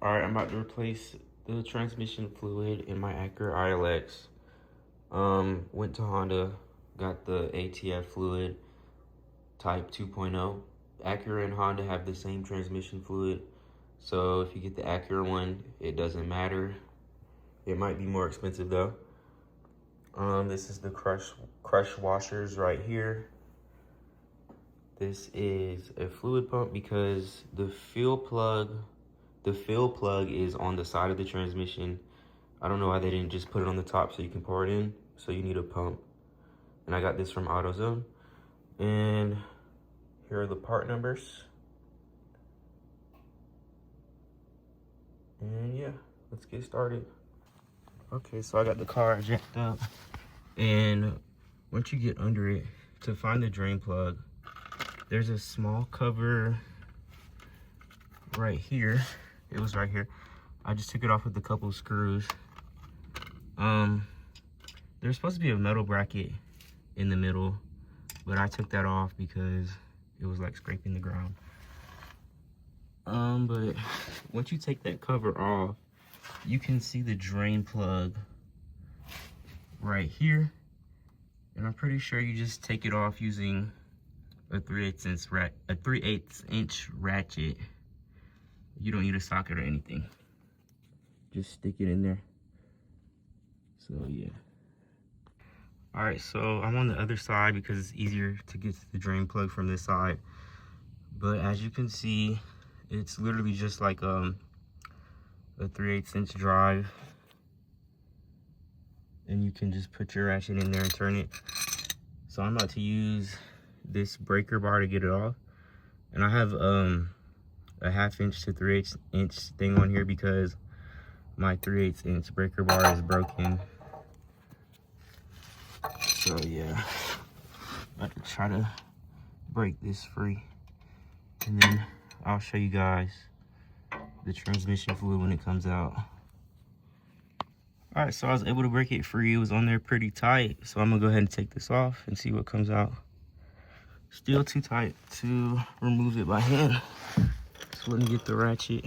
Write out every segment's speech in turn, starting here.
Alright, I'm about to replace the transmission fluid in my Acura ILX. Went to Honda, got the ATF fluid type 2.0. Acura and Honda have the same transmission fluid, so if you get the Acura one, it doesn't matter. It might be more expensive though. This is the crush washers right here. This is a fluid pump because the fill plug is on the side of the transmission. I don't know why they didn't just put it on the top so you can pour it in. So you need a pump. And I got this from AutoZone. And here are the part numbers. And yeah, let's get started. Okay, so I got the car jacked up. And once you get under it, to find the drain plug, there's a small cover right here. It was right here. I just took it off with a couple of screws. There's supposed to be a metal bracket in the middle, but I took that off because it was like scraping the ground. But once you take that cover off, you can see the drain plug right here. And I'm pretty sure you just take it off using a 3/8 inch ratchet. You don't need a socket or anything. Just stick it in there. So yeah. All right, so I'm on the other side because it's easier to get to the drain plug from this side. But as you can see, it's literally just like a 3/8 inch drive. And you can just put your ratchet in there and turn it. So I'm about to use this breaker bar to get it off. And I have a 1/2 inch to 3/8 inch thing on here because my 3/8 inch breaker bar is broken. So yeah, I'm about to try to break this free. And then I'll show you guys the transmission fluid when it comes out. All right, so I was able to break it free. It was on there pretty tight. So I'm gonna go ahead and take this off and see what comes out. Still too tight to remove it by hand. So let me get the ratchet.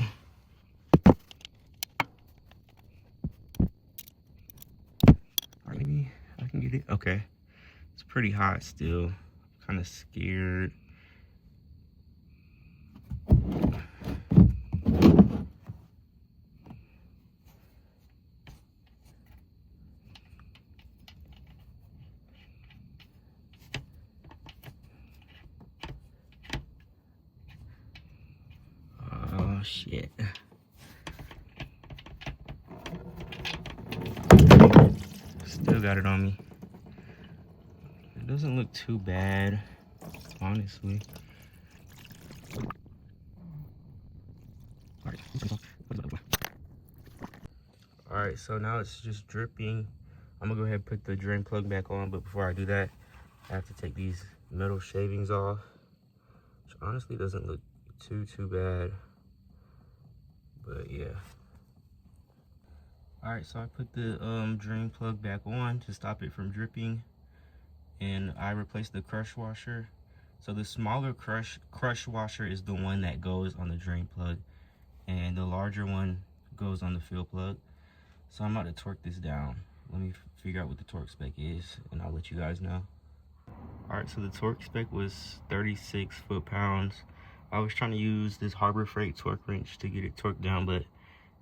Or maybe I can get it. Okay, it's pretty hot still. Kind of scared. Oh shit. Still got it on me. It doesn't look too bad, honestly. Alright, so now it's just dripping. I'm gonna go ahead and put the drain plug back on, but before I do that, I have to take these metal shavings off, which honestly doesn't look too bad. But yeah. All right, so I put the drain plug back on to stop it from dripping, and I replaced the crush washer. So the smaller crush washer is the one that goes on the drain plug, and the larger one goes on the fill plug. So I'm about to torque this down. Let me figure out what the torque spec is, and I'll let you guys know. All right, so the torque spec was 36 foot-pounds. I was trying to use this Harbor Freight torque wrench to get it torqued down, but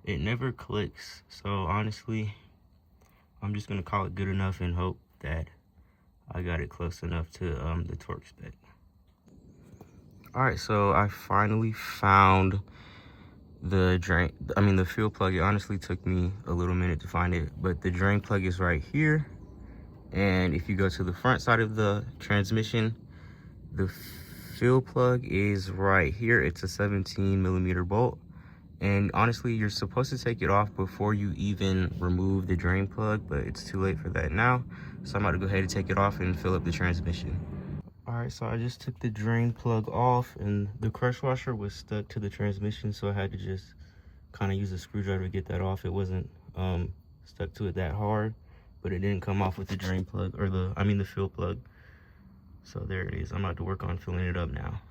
it never clicks. So honestly, I'm just gonna call it good enough and hope that I got it close enough to the torque spec. All right, so I finally found the fill plug. It honestly took me a little minute to find it, but the drain plug is right here. And if you go to the front side of the transmission, the fill plug is right here. It's a 17mm bolt. And honestly, you're supposed to take it off before you even remove the drain plug, but it's too late for that now. So I'm about to go ahead and take it off and fill up the transmission. All right, so I just took the drain plug off, and the crush washer was stuck to the transmission, so I had to just kind of use a screwdriver to get that off. It wasn't stuck to it that hard, but it didn't come off with the drain plug, or the fill plug. So there it is. I'm about to work on filling it up now.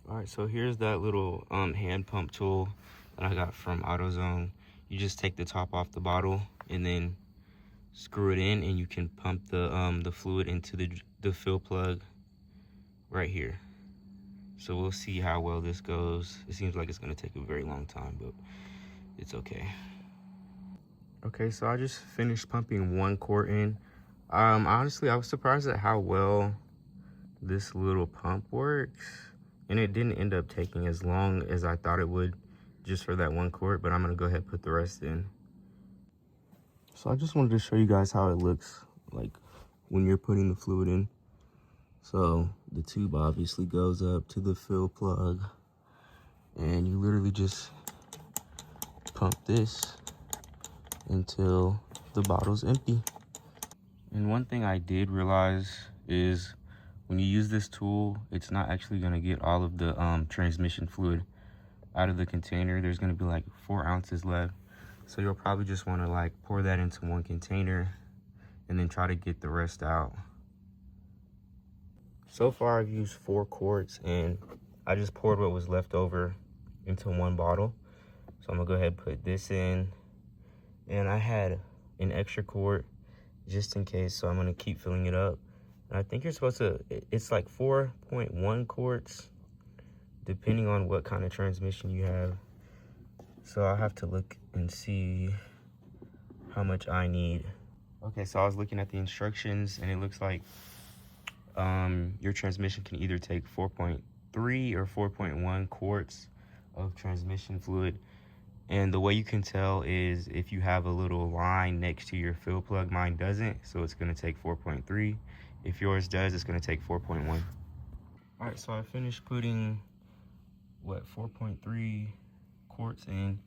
All right, so here's that little hand pump tool. that I got from AutoZone. You just take the top off the bottle and then screw it in, and you can pump the fluid into the fill plug right here. So we'll see how well this goes. It seems like it's gonna take a very long time, but it's okay. Okay, so I just finished pumping 1 quart in. Honestly, I was surprised at how well this little pump works, and it didn't end up taking as long as I thought it would just for that 1 quart, but I'm gonna go ahead and put the rest in. So I just wanted to show you guys how it looks like when you're putting the fluid in. So the tube obviously goes up to the fill plug, and you literally just pump this until the bottle's empty. And one thing I did realize is when you use this tool, it's not actually going to get all of the transmission fluid out of the container. There's going to be like 4 ounces left, so you'll probably just want to like pour that into 1 container and then try to get the rest out. So far I've used 4 quarts, and I just poured what was left over into 1 bottle. So I'm gonna go ahead and put this in, and I had an extra quart just in case, so I'm gonna keep filling it up. And I think you're supposed to, it's like 4.1 quarts depending on what kind of transmission you have. So I'll have to look and see how much I need. Okay, so I was looking at the instructions, and it looks like your transmission can either take 4.3 or 4.1 quarts of transmission fluid. And the way you can tell is if you have a little line next to your fill plug. Mine doesn't, so it's going to take 4.3. If yours does, it's going to take 4.1. All right, so I finished putting, what, 4.3 quarts in,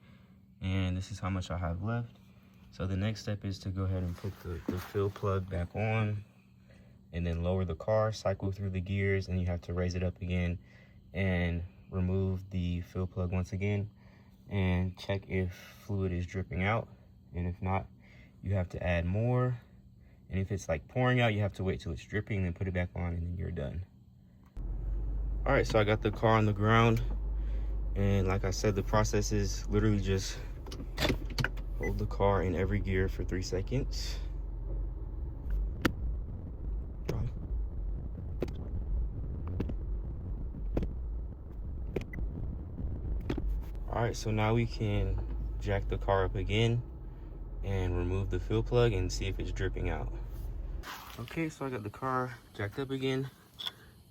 and this is how much I have left. So the next step is to go ahead and put the fill plug back on, and then lower the car, cycle through the gears, and you have to raise it up again and remove the fill plug once again and check if fluid is dripping out. And if not, you have to add more. And if it's like pouring out, you have to wait till it's dripping, then put it back on, and then you're done. All right, so I got the car on the ground, and like I said, the process is literally just hold the car in every gear for 3 seconds. All right, so now we can jack the car up again and remove the fill plug and see if it's dripping out. Okay, so I got the car jacked up again,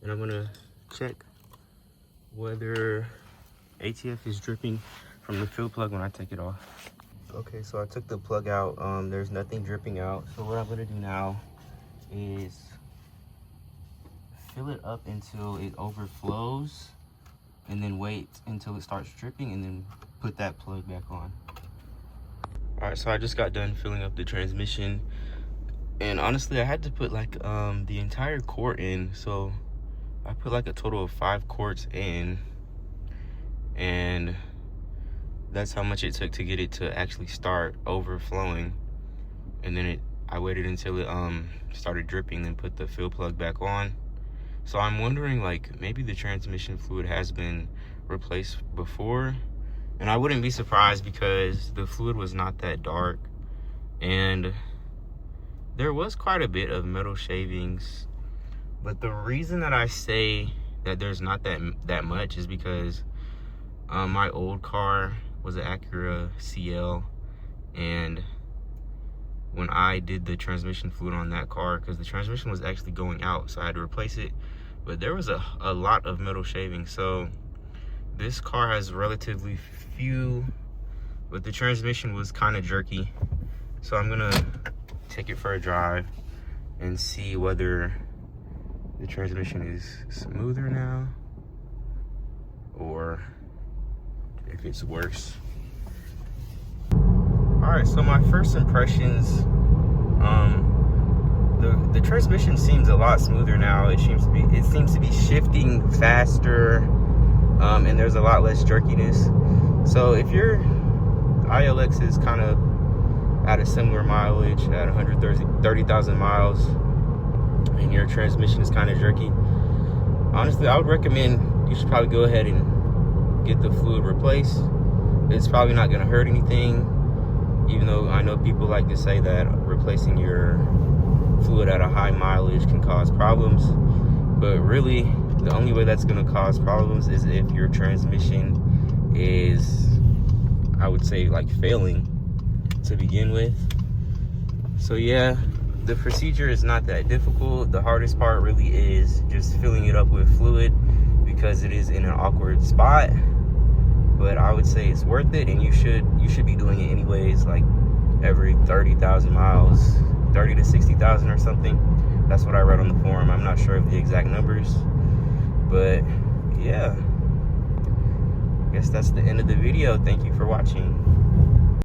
and I'm gonna check whether ATF is dripping from the fill plug when I take it off. Okay, so I took the plug out. There's nothing dripping out. So what I'm gonna do now is fill it up until it overflows, and then wait until it starts dripping, and then put that plug back on. All right, so I just got done filling up the transmission, and honestly I had to put like the entire quart in. So I put like a total of 5 quarts in, and that's how much it took to get it to actually start overflowing. And then I waited until it started dripping, then put the fill plug back on. So I'm wondering, like, maybe the transmission fluid has been replaced before, and I wouldn't be surprised because the fluid was not that dark, and there was quite a bit of metal shavings. But the reason that I say that there's not that much is because my old car was an Acura CL, and when I did the transmission fluid on that car, because the transmission was actually going out, so I had to replace it, but there was a lot of metal shavings. So this car has relatively few, but the transmission was kind of jerky. So I'm gonna take it for a drive and see whether the transmission is smoother now or if it's worse. All right, so my first impressions, the transmission seems a lot smoother now. It seems to be shifting faster, and there's a lot less jerkiness. So if your ILX is kind of at a similar mileage at 130,000 miles, and your transmission is kind of jerky, honestly, I would recommend you should probably go ahead and get the fluid replaced. It's probably not going to hurt anything, even though I know people like to say that replacing your fluid at a high mileage can cause problems. But really, the only way that's going to cause problems is if your transmission is, I would say, like failing to begin with. So yeah, the procedure is not that difficult. The hardest part really is just filling it up with fluid, because it is in an awkward spot. But I would say it's worth it, and you should be doing it anyways, like every 30,000 miles, 30 to 60,000 or something. That's what I read on the forum. I'm not sure of the exact numbers, but yeah, I guess that's the end of the video. Thank you for watching.